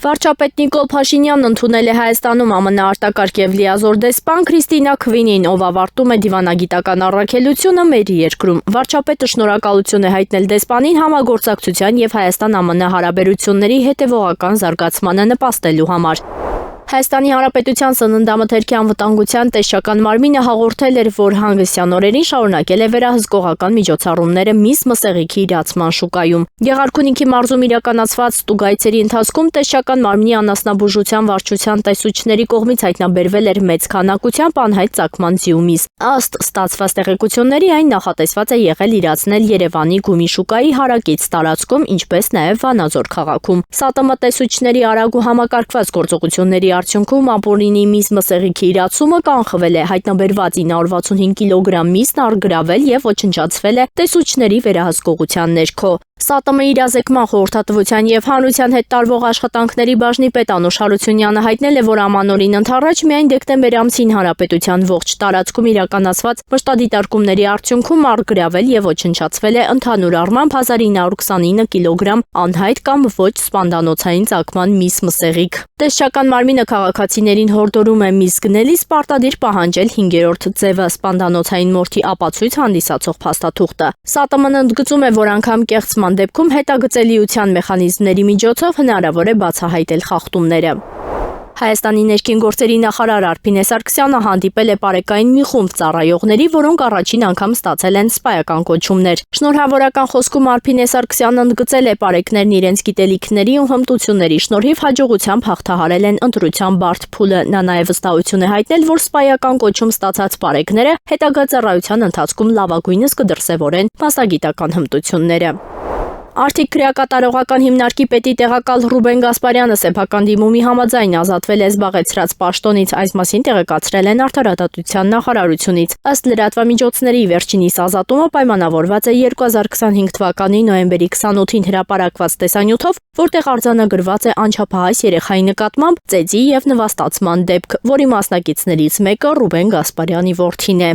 Վարչապետ Նիկոլ Փաշինյանն ընդունել է Հայաստանում ԱՄՆ արտակարգ եւ լիազոր դեսպան Քրիստինա Քվինին, ով ավարտում է դիվանագիտական առաքելությունը մեր երկրում։ Վարչապետը շնորհակալություն է հայտնել դեսպանին համագործակցության եւ Հայաստան-ԱՄՆ հարաբերությունների հետեւողական զարգացմանը նպաստելու համար։ Հայաստանի Հանրապետության սննդամթերքի անվտանգության տեսչական մարմինը հաղորդել էր, որ հանգստյան օրերին շարունակել է վերահսկողական միջոցառումները միս մսեղիքի իրացման շուկայում։ Գեղարքունիքի մարզում իրականացված ստուգայցերի ընթացքում տեսչական մարմնի անասնաբուժության վարչության տեսուչների կողմից հայտնաբերվել էր մեծ քանակությամբ անհայտ ծագման ձիու միս։ Ըստ ստացված տեղեկությունների, այն նախատեսված է եղել իրացնել Երևանի գումի շուկայի հարակից տարածքում, ինչպես նաև Վանաձոր քաղաքում։ ՍԱՏՄ տեսուչների արագ ու համակարգված գործողությունների արդյունքում ապօրինի միս մսեղիքի իրացումը կանխվել է, հայտնաբերված 965 կիլոգրամ միսն առգրավել եւ ոչնչացվել է տեսուչների վերահսկողության ներքո։ ՍԱՏՄ իրազեկման խորհրդատվության եւ հանրության հետ տարվող աշխատանքների բաժնի պետ Անուշ Հարությունյանը հայտնել է, որ ամանորին ընդառաջ միայն դեկտեմբեր ամսին հանրապետության ողջ տարածքում իրականացված մշտադիտարկումների արդյունքում առգրավել եւ ոչնչացվել է ընդհանուր առմամբ 1929 կիլոգրամ անհայտ կամ ոչ սպանդանոցային ծագման միս մսեղիկ։ Տեսչական մարմինը քաղաքացիներին հորդորում է միս գնելիս պարտադիր պահանջել 5-րդ ձևը սպանդանոցային մորթի ապացույց հանդիսացող փաստաթուղթը։ ՍԱՏՄ-ն ընդգծում է, որ անգամ կեղծման դեպքում հետագծելիության մեխանիզմների միջոցով հնարավոր է բացահայտել խախտումները։ Հայաստանի ներքին գործերի նախարար Արփինե Սարգսյանը հանդիպել է պարեկային մի խումբ ծառայողների, որոնք առաջին անգամ ստացել են սպայական կոչումներ։ Շնորհավորական խոսքում Արփինե Սարգսյանն ընդգծել է պարեկներն իրենց գիտելիքների ու հմտությունների շնորհիվ հաջողությամբ հաղթահարել են ընտրության բարդ փուլը։ Նա նաև վստահություն է հայտնել, որ սպայական կոչում ստացած պարեկները հետագա ծառայության ընթացքում լավագույնս կդրսևորեն մասնագիտական հմտությունները։ Արդիկ քրեակատարողական հիմնարկի պետի տեղակալ Ռուբեն Գասպարյանը սեփական դիմումի համաձայն ազատվել է զբաղեցրած պաշտոնից, այս մասին տեղեկացրել են Արդարադատության նախարարությունից։ Ըստ լրատվամիջոցների վերջինիս ազատումը պայմանավորված է 2025 թվականի նոյեմբերի 28-ին հրապարակված տեսանյութով, որտեղ արձանագրված է անչափահաս երեխայի նկատմամբ ծեծի եւ նվաստացման դեպք, որի մասնակիցներից մեկը Ռուբեն Գասպարյանի որդին է։